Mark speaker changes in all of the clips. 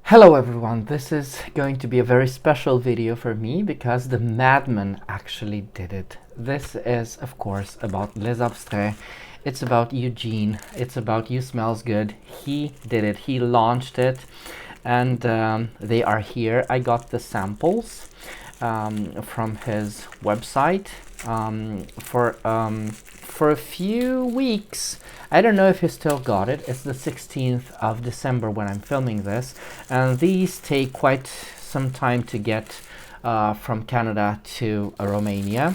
Speaker 1: Hello everyone, this is going to be a very special video for me because the madman actually did it. This is of course about Les Abstraits, it's about Eugene, it's about You Smells Good. He did it, he launched it, and they are here. I got the samples from his website for a few weeks. I don't know if he still got it. It's the 16th of December when I'm filming this, and these take quite some time to get from Canada to Romania,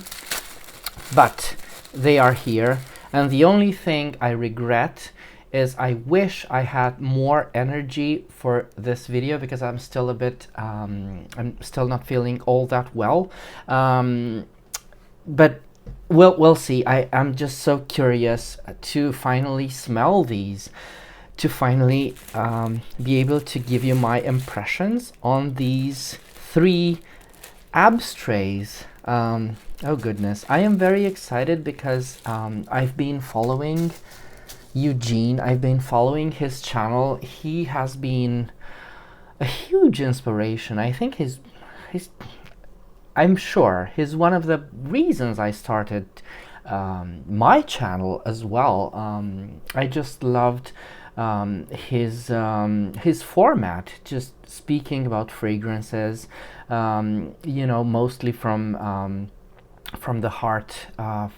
Speaker 1: but they are here. And the only thing I regret is I wish I had more energy for this video because I'm still a bit I'm still not feeling all that well, but we'll see. I am just so curious to finally smell these, to finally be able to give you my impressions on these three Abstraits. Oh goodness, I am very excited because I've been following Eugene. I've been following his channel. He has been a huge inspiration. I think I'm sure he's one of the reasons I started my channel as well. I just loved his format, just speaking about fragrances, you know, mostly from the heart,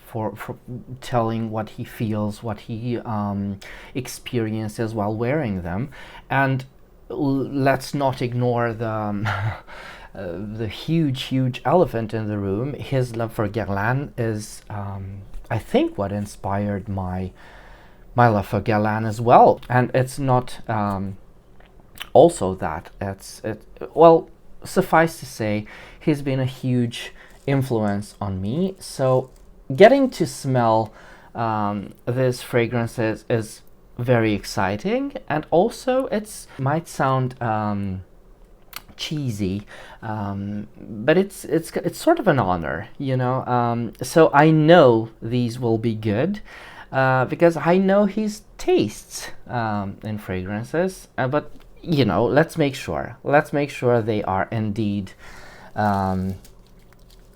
Speaker 1: for telling what he feels, what he experiences while wearing them. And let's not ignore the the huge elephant in the room. His love for Guerlain is I think what inspired my love for Guerlain as well. And it's not also that well, suffice to say, he's been a huge influence on me. So getting to smell these fragrances is very exciting, and also it's might sound cheesy, but it's sort of an honor, you know. So I know these will be good because I know his tastes in fragrances, but you know, let's make sure they are indeed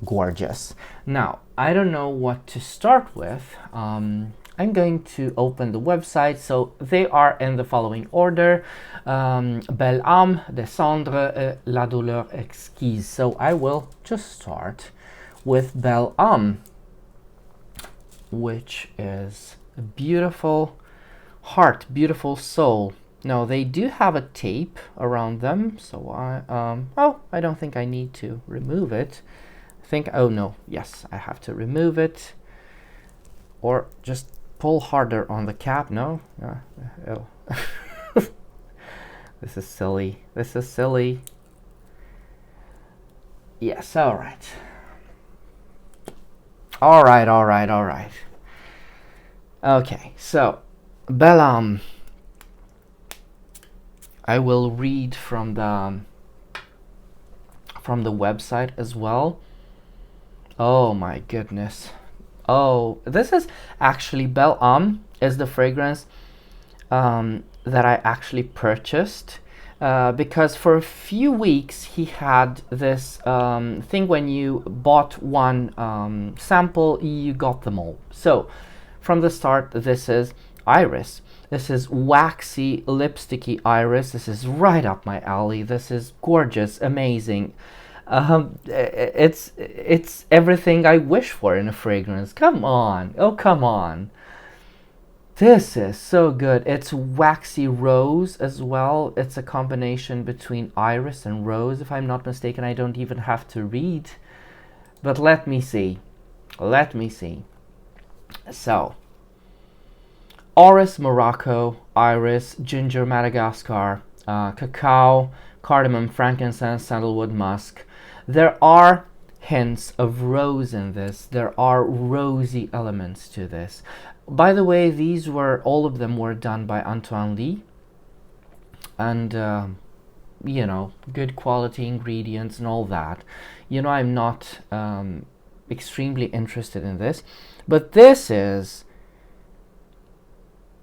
Speaker 1: gorgeous. Now, I don't know what to start with. I'm going to open the website. So they are in the following order: Belle Âme, de Cendres, La Douleur Exquise. So I will just start with Belle Âme, which is a beautiful heart, beautiful soul. Now they do have a tape around them, so I don't think I need to remove it. Oh no, yes, I have to remove it, or just pull harder on the cap. No, oh. This is silly. Yes, all right. Okay, so Belle Âme. I will read from the website as well. Oh my goodness. Oh, this is actually Belle Âme is the fragrance that I actually purchased because for a few weeks he had this thing: when you bought one sample, you got them all. So from the start, this is Iris. This is waxy, lipsticky Iris. This is right up my alley. This is gorgeous, amazing. It's everything I wish for in a fragrance. Come on. Oh, come on. This is so good. It's waxy rose as well. It's a combination between iris and rose, if I'm not mistaken. I don't even have to read. But let me see. So, orris Morocco, iris, ginger Madagascar, cacao, cardamom, frankincense, sandalwood, musk. There are hints of rose in this. There are rosy elements to this. By the way, all of them were done by Antoine Lie, and you know, good quality ingredients and all that. You know, I'm not extremely interested in this, but this is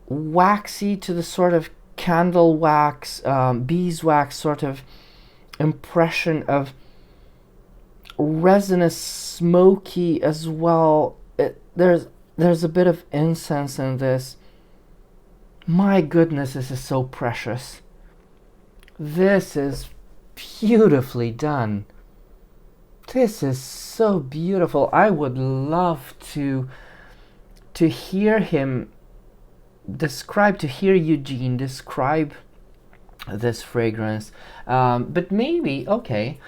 Speaker 1: waxy to the sort of candle wax, beeswax sort of impression of resinous, smoky as well. There's a bit of incense in this. My goodness, this is so precious. This is beautifully done. This is so beautiful. I would love to hear him describe, to hear Eugene describe this fragrance. But maybe, okay,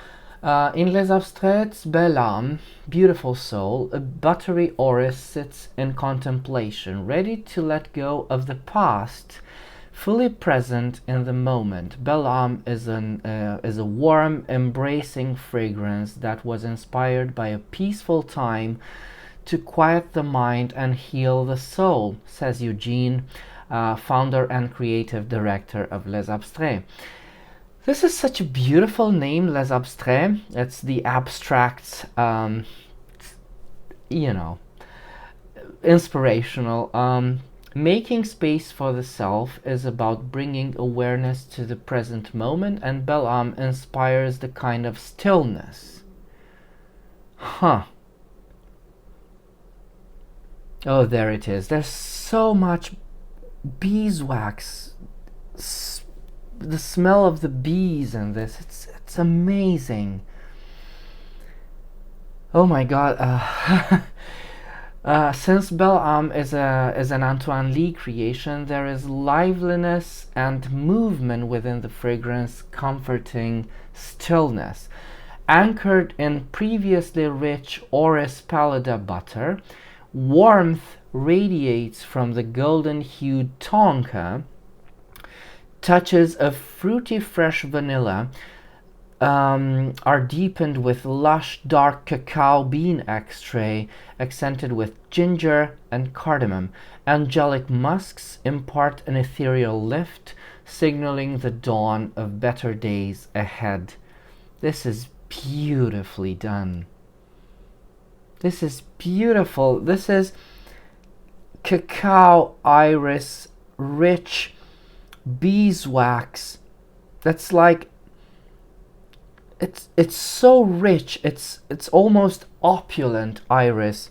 Speaker 1: in Les Abstraits, Belle Âme, beautiful soul, a buttery orris sits in contemplation, ready to let go of the past, fully present in the moment. Belle Âme is a warm, embracing fragrance that was inspired by a peaceful time to quiet the mind and heal the soul, says Eugene, founder and creative director of Les Abstraits. This is such a beautiful name, Les Abstraits. It's the abstracts, inspirational. Making space for the self is about bringing awareness to the present moment, and Belle Âme inspires the kind of stillness. Huh. Oh, there it is. There's so much beeswax. The smell of the bees in this, it's amazing. Oh my god. Since Belle Âme is an Antoine Lie creation, there is liveliness and movement within the fragrance, comforting stillness. Anchored in previously rich orris pallida butter, warmth radiates from the golden-hued tonka. Touches of fruity fresh vanilla are deepened with lush dark cacao bean extrait, accented with ginger and cardamom. Angelic musks impart an ethereal lift, signaling the dawn of better days ahead. This is beautifully done. This is beautiful. This is cacao iris, rich beeswax. That's like, it's so rich. It's almost opulent iris.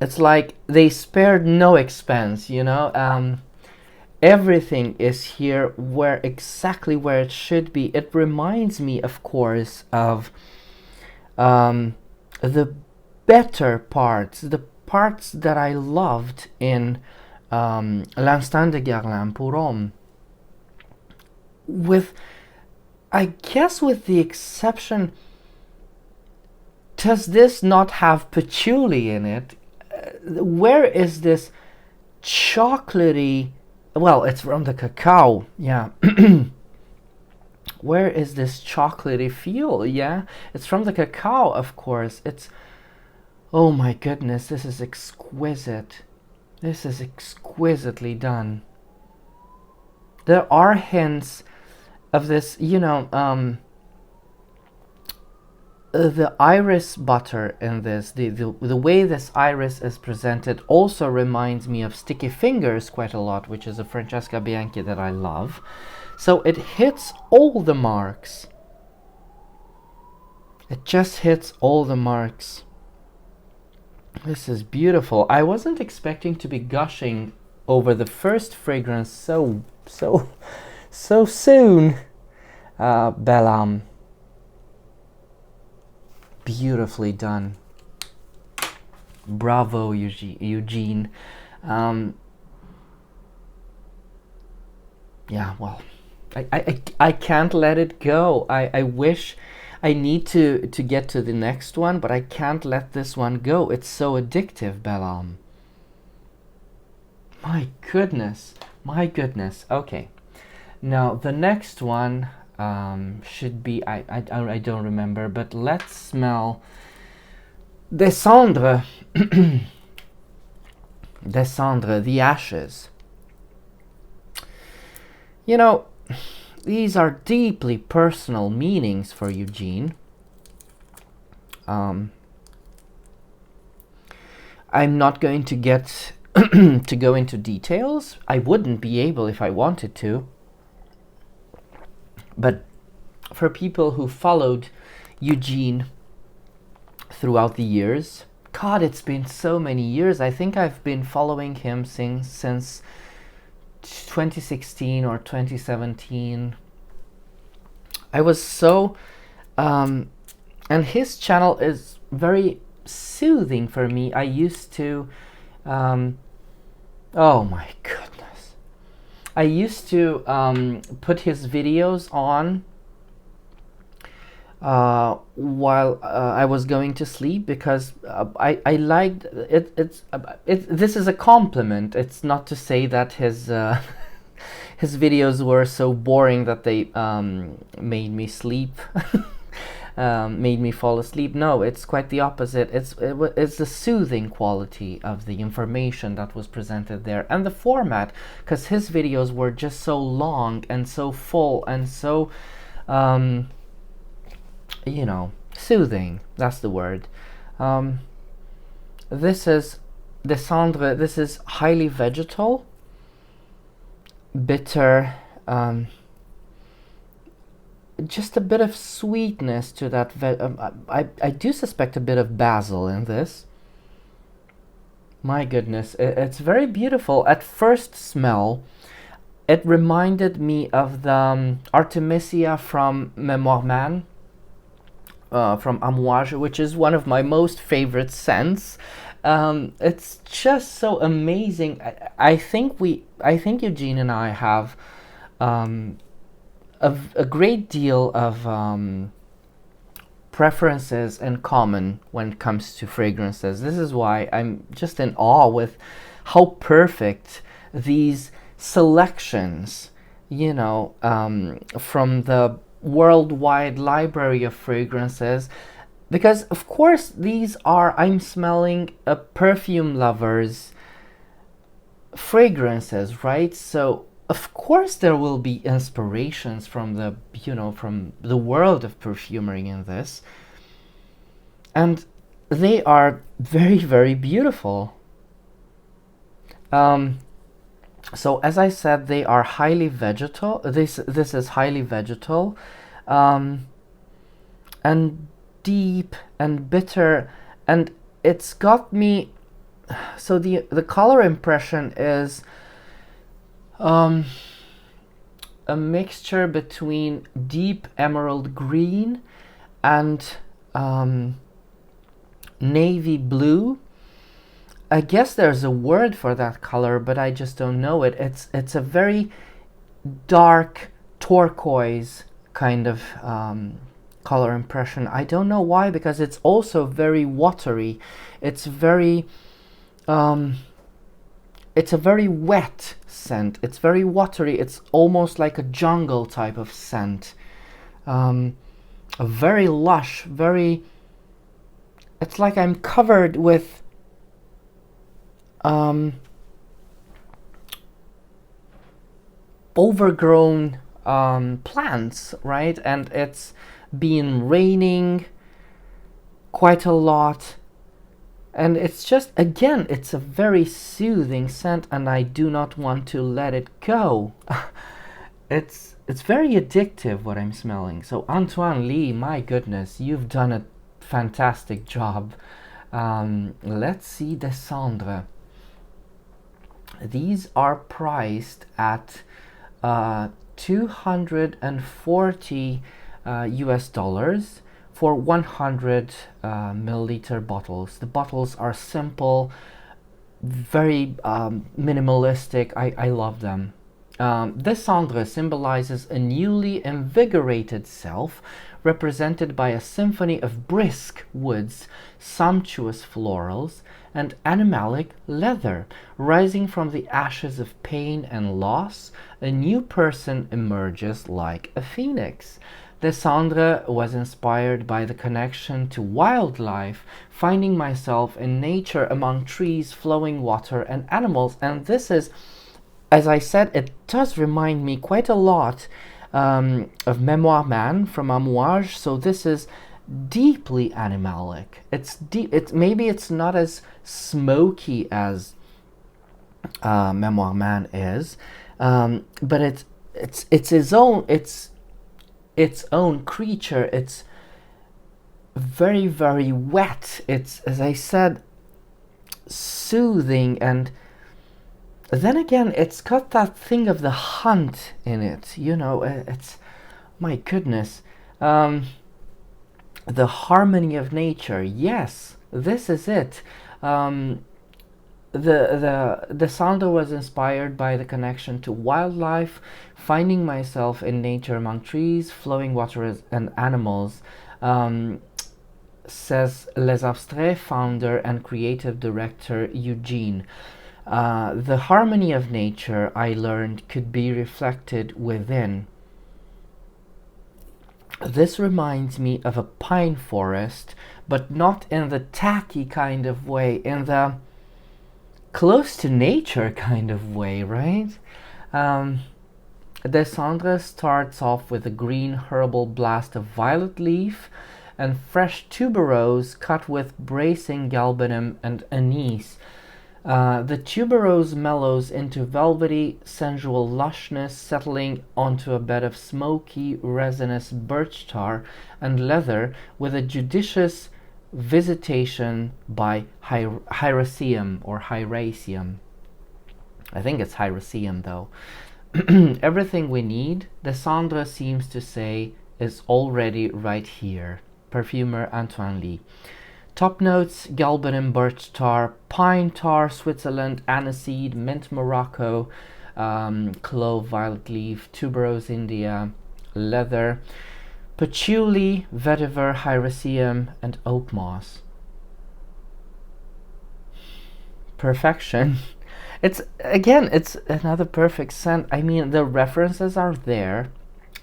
Speaker 1: It's like they spared no expense, everything is here exactly where it should be. It reminds me, of course, of the better parts, the parts that I loved in L'Instant de Guerlain pour Homme, I guess with the exception, does this not have patchouli in it? Where is this chocolatey, well, it's from the cacao, yeah. Where is this chocolatey feel? Yeah, it's from the cacao, of course. Oh my goodness, this is exquisite. This is exquisitely done. There are hints of this, the iris butter in this, the way this iris is presented also reminds me of Sticky Fingers quite a lot, which is a Francesca Bianchi that I love. So it hits all the marks. It just hits all the marks. This is beautiful. I wasn't expecting to be gushing over the first fragrance so soon. Belle Âme. Beautifully done. Bravo, Eugene. Yeah, well, I can't let it go. I wish I need to get to the next one, but I can't let this one go. It's so addictive, Belle Âme. My goodness. Okay. Now the next one should be, I don't remember, but let's smell Des Cendres. Des Cendres, the ashes. These are deeply personal meanings for Eugene. I'm not going to get to go into details. I wouldn't be able if I wanted to. But for people who followed Eugene throughout the years, God, it's been so many years. I think I've been following him since 2016 or 2017. I was so and his channel is very soothing for me. I used to oh my goodness, I used to put his videos on while I was going to sleep, because I liked it. This is a compliment. It's not to say that his his videos were so boring that they made me sleep, made me fall asleep. No, it's quite the opposite. It's the soothing quality of the information that was presented there, and the format, because his videos were just so long and so full and so you know, soothing. That's the word. This is the Cendres. This is highly vegetal, bitter, just a bit of sweetness to that. I do suspect a bit of basil in this. My goodness, it's very beautiful. At first smell, it reminded me of the Artemisia from Memoire Man, from Amouage, which is one of my most favorite scents. It's just so amazing. I think Eugene and I have a great deal of preferences in common when it comes to fragrances. This is why I'm just in awe with how perfect these selections, you know, from the worldwide library of fragrances, because of course these are, I'm smelling a perfume lover's fragrances, right? So of course there will be inspirations from the, you know, from the world of perfumery in this, and they are very, very beautiful. So as I said, they are highly vegetal. This is highly vegetal, and deep and bitter, and it's got me. So the color impression is a mixture between deep emerald green and navy blue. I guess there's a word for that color, but I just don't know it. It's a very dark turquoise kind of color impression. I don't know why, because it's also very watery. It's very it's a very wet scent. It's very watery. It's almost like a jungle type of scent. A very lush, very, it's like I'm covered with overgrown plants, right? And it's been raining quite a lot, and it's just, again, it's a very soothing scent, and I do not want to let it go. It's very addictive what I'm smelling. So Antoine Lie, my goodness, you've done a fantastic job. Let's see the Cendres. These are priced at $240 US for 100 milliliter bottles. The bottles are simple, very minimalistic. I love them. This Cendres symbolizes a newly invigorated self, represented by a symphony of brisk woods, sumptuous florals, and animalic leather. Rising from the ashes of pain and loss, a new person emerges like a phoenix. The Cendres was inspired by the connection to wildlife, finding myself in nature among trees, flowing water, and animals. And this is, as I said, it does remind me quite a lot of Memoire Man from Amouage. So this is deeply animalic. It's deep. Maybe it's not as smoky as Memoir Man is, but it's his own, its own creature. It's very, very wet. It's, as I said, soothing, and then again it's got that thing of the hunt in it, you know. It's, my goodness, the harmony of nature. Yes, this is it. The Cendres was inspired by the connection to wildlife, finding myself in nature among trees, flowing water, and animals, says Les Abstraits founder and creative director Eugene. The harmony of nature, I learned, could be reflected within. This reminds me of a pine forest, but not in the tacky kind of way, in the close to nature kind of way, right? The Cendres starts off with a green herbal blast of violet leaf and fresh tuberose cut with bracing galbanum and anise. The tuberose mellows into velvety, sensual lushness, settling onto a bed of smoky, resinous birch tar and leather with a judicious visitation by Hyraceum or Hyraceum. I think it's Hyraceum though. Everything we need, the Cendres seems to say, is already right here. Perfumer Antoine Lie. Top notes: galbanum, birch tar, pine tar, Switzerland, aniseed, mint Morocco, clove, violet leaf, tuberose India, leather, patchouli, vetiver, hyraceum, and oak moss. Perfection. It's, again, it's another perfect scent. I mean, the references are there,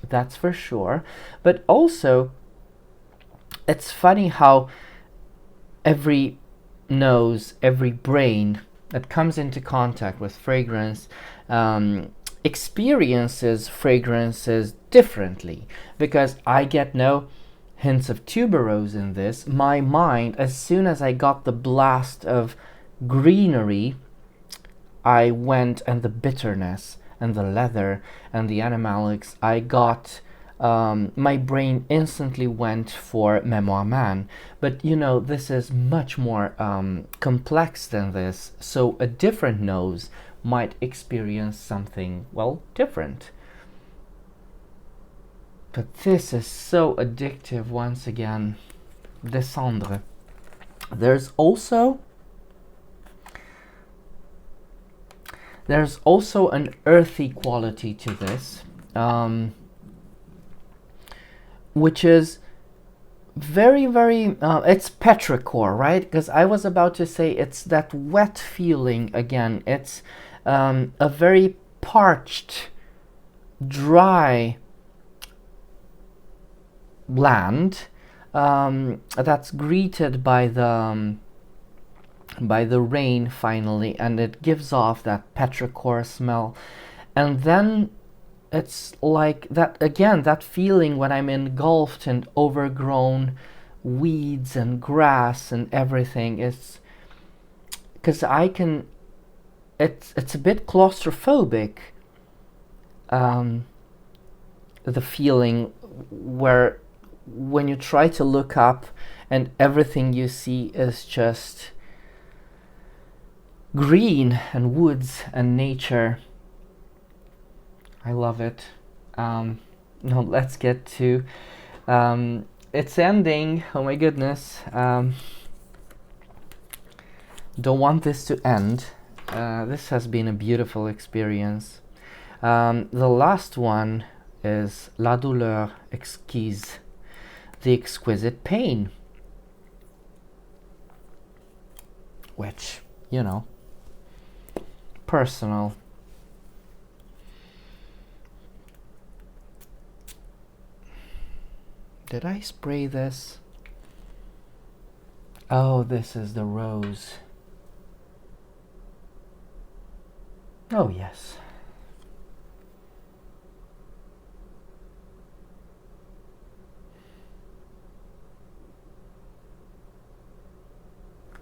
Speaker 1: that's for sure, but also it's funny how every nose, every brain that comes into contact with fragrance experiences fragrances differently, because I get no hints of tuberose in this. My mind, as soon as I got the blast of greenery, I went, and the bitterness and the leather and the animalics, I got, my brain instantly went for Memoir Man. But you know, this is much more complex than this, so a different nose might experience something, well, different. But this is so addictive. Once again, the Cendres. There's also an earthy quality to this, which is very, very, it's petrichor, right? Because I was about to say it's that wet feeling again. It's a very parched, dry land that's greeted by the rain finally, and it gives off that petrichor smell. And then it's like that again, that feeling when I'm engulfed in overgrown weeds and grass and everything. It's because I can, it's a bit claustrophobic, the feeling where when you try to look up and everything you see is just green and woods and nature. I love it. Now let's get to its ending. Oh my goodness. Don't want this to end. This has been a beautiful experience. The last one is La Douleur Exquise, the exquisite pain, which, you know, personal. Did I spray this? Oh, this is the rose. Oh, yes.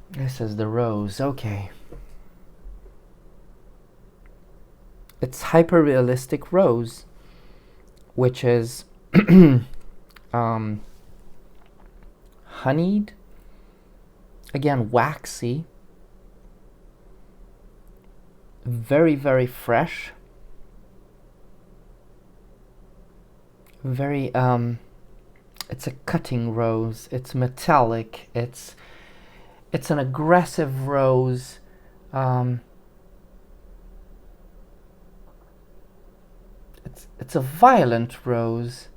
Speaker 1: This is the rose, okay. it's hyper-realistic rose, which is honeyed, again waxy, very, very fresh, very it's a cutting rose, it's metallic, it's an aggressive rose. It's a violent rose.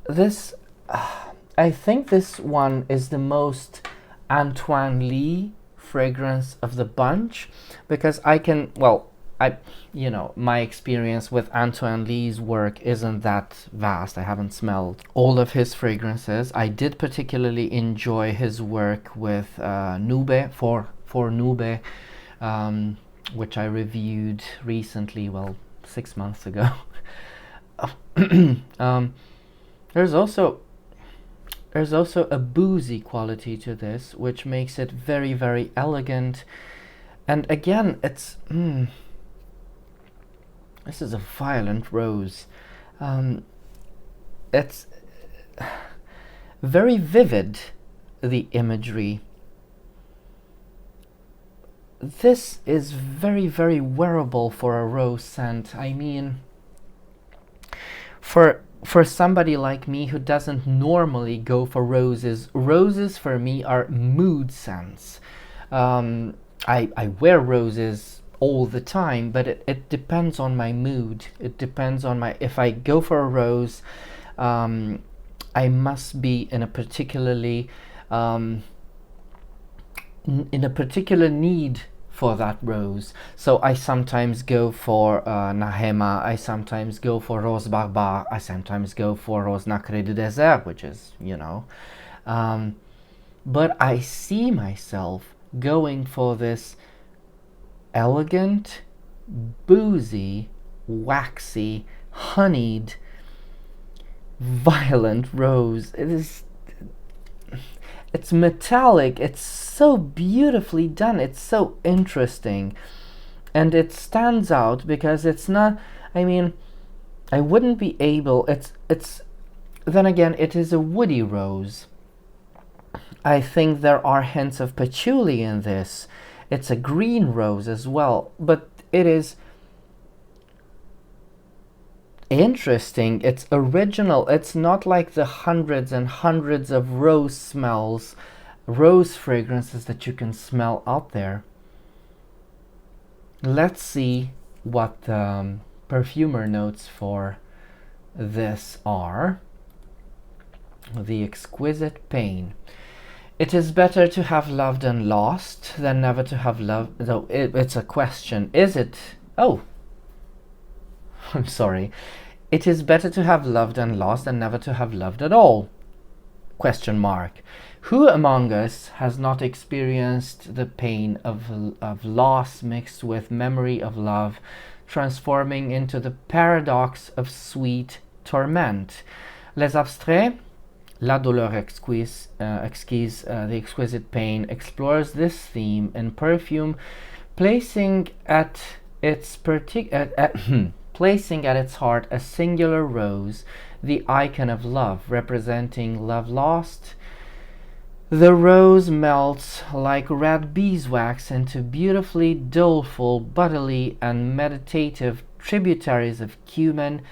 Speaker 1: This I think this one is the most Antoine Lie fragrance of the bunch, because I can, well, my experience with Antoine Lie's work isn't that vast. I haven't smelled all of his fragrances. I did particularly enjoy his work with Nube, for Nube, which I reviewed recently, 6 months ago. There's also a boozy quality to this, which makes it very, very elegant. And again, it's this is a violent rose. It's very vivid, the imagery. This is very, very wearable for a rose scent. I mean, for somebody like me who doesn't normally go for roses for me are mood scents. I wear roses all the time, but it depends on my mood. It depends on if I go for a rose, I must be in a particularly in a particular need for that rose. So I sometimes go for Nahema, I sometimes go for Rose Barbare, I sometimes go for Rose Nacré du Désert, which is, but I see myself going for this elegant, boozy, waxy, honeyed, violent rose. It's metallic, it's so beautifully done, it's so interesting, and it stands out because it's not, I mean, I wouldn't be able, then again, it is a woody rose. I think there are hints of patchouli in this. It's a green rose as well, but it is interesting, it's original. It's not like the hundreds and hundreds of rose fragrances that you can smell out there. Let's see what the perfumer notes for this are. The exquisite pain. It is better to have loved and lost than never to have loved. No, it's a question. Is it? Oh, I'm sorry. It is better to have loved and lost than never to have loved at all. Question mark. Who among us has not experienced the pain of loss mixed with memory of love, transforming into the paradox of sweet torment? Les Abstraits, La Douleur Exquise, The Exquisite Pain, explores this theme in perfume, placing at its heart a singular rose, the icon of love, representing love lost. The rose melts like red beeswax into beautifully doleful, bodily, and meditative tributaries of cumin,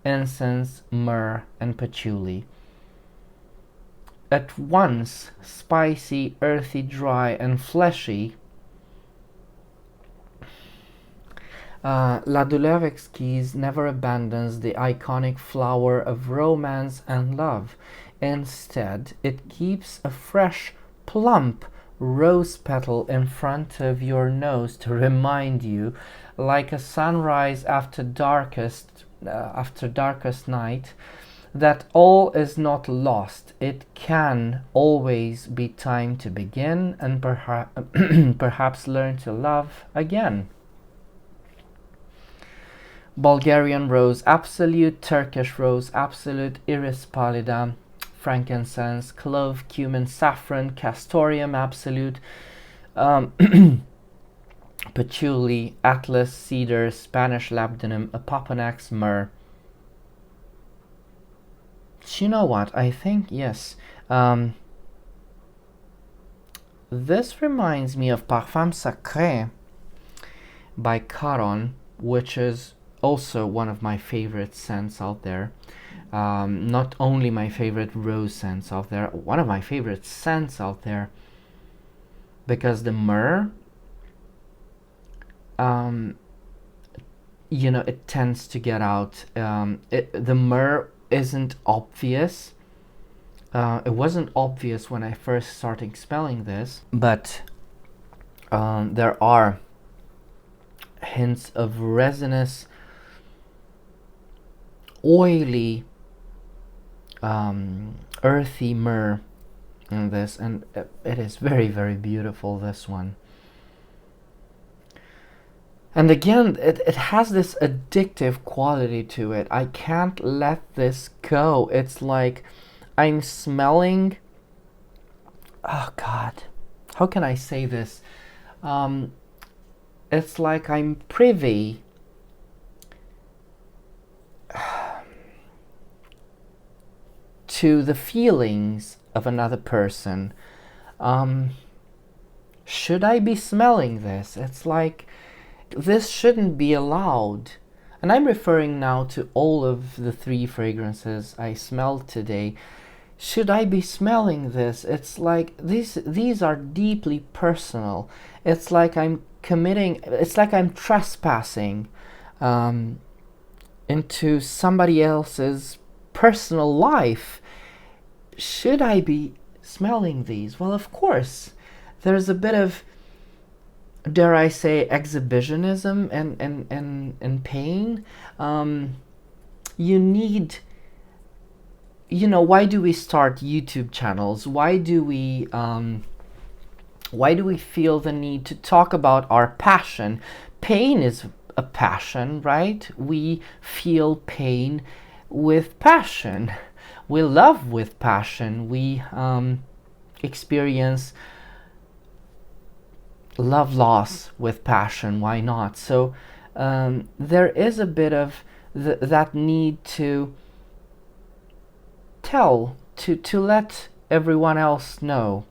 Speaker 1: incense, myrrh, and patchouli. At once spicy, earthy, dry, and fleshy, La Douleur Exquise never abandons the iconic flower of romance and love. Instead, it keeps a fresh, plump rose petal in front of your nose to remind you, like a sunrise after darkest night, that all is not lost. It can always be time to begin and perhaps learn to love again. Bulgarian Rose Absolute, Turkish Rose Absolute, Iris Pallida, frankincense, clove, cumin, saffron, castoreum Absolute. patchouli, atlas, cedar, Spanish labdanum, apopanax, myrrh. You know what? I think, yes. This reminds me of Parfum Sacré by Caron, which is also one of my favorite scents out there. Not only my favorite rose scents out there, one of my favorite scents out there, because the myrrh, you know, it tends to get out. The myrrh isn't obvious. It wasn't obvious when I first started smelling this, but there are hints of resinous, oily, earthy myrrh in this, and it is very, very beautiful, this one. And again, it has this addictive quality to it. I can't let this go. It's like I'm smelling, oh God, how can I say this? It's like I'm privy to the feelings of another person. Should I be smelling this? It's like this shouldn't be allowed. And I'm referring now to all of the 3 fragrances I smelled today. Should I be smelling this? It's like these are deeply personal. It's like I'm trespassing into somebody else's personal life. Should I be smelling these? Well, of course. There's a bit of, dare I say, exhibitionism and pain. You need, you know, why do we start YouTube channels? Why do we feel the need to talk about our passion? Pain is a passion, right? We feel pain with passion. We love with passion. We experience love loss with passion. Why not? So there is a bit of that need to tell, to let everyone else know,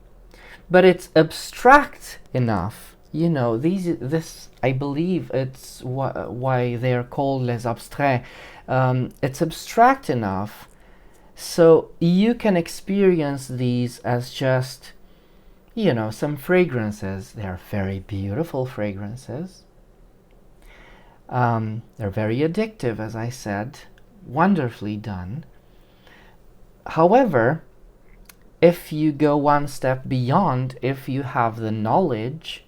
Speaker 1: but it's abstract enough, you know. This I believe it's why they're called les abstraits. It's abstract enough so you can experience these as just, you know, some fragrances. They're very beautiful fragrances. They're very addictive, as I said, wonderfully done. However, if you go one step beyond, if you have the knowledge,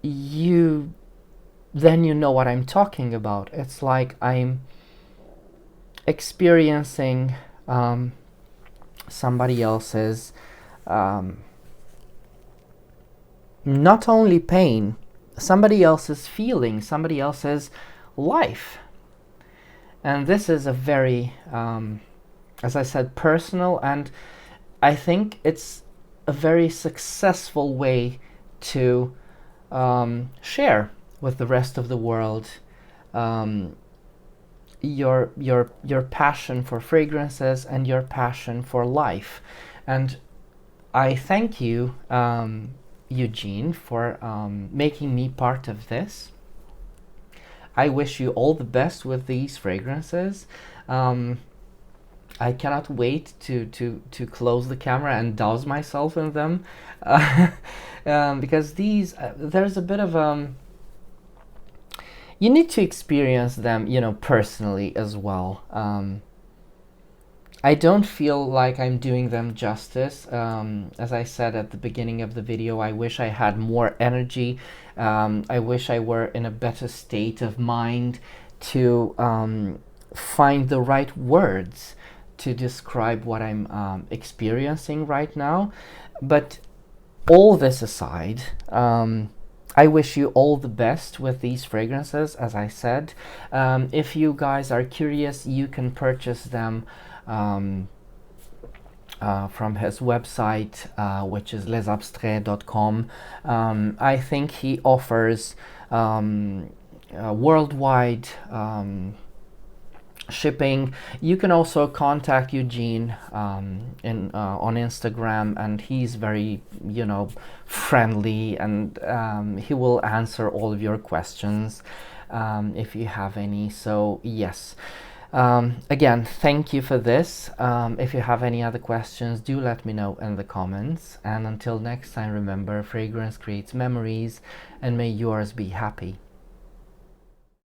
Speaker 1: then you know what I'm talking about. It's like I'm experiencing somebody else's not only pain, somebody else's feeling, somebody else's life. And this is a very, as I said, personal, and I think it's a very successful way to share with the rest of the world your passion for fragrances and your passion for life. And I thank you, Eugene, for making me part of this. I wish you all the best with these fragrances. I cannot wait to close the camera and douse myself in them, because these there's a bit of you need to experience them, you know, personally as well. I don't feel like I'm doing them justice. As I said at the beginning of the video, I wish I had more energy. I wish I were in a better state of mind to find the right words to describe what I'm experiencing right now. But all this aside, I wish you all the best with these fragrances. As I said, if you guys are curious, you can purchase them from his website, which is lesabstraits.com. I think he offers worldwide shipping. You can also contact Eugene on Instagram, and he's very, friendly, and he will answer all of your questions if you have any. So yes. Again, thank you for this. If you have any other questions, do let me know in the comments. And until next time, remember, fragrance creates memories, and may yours be happy.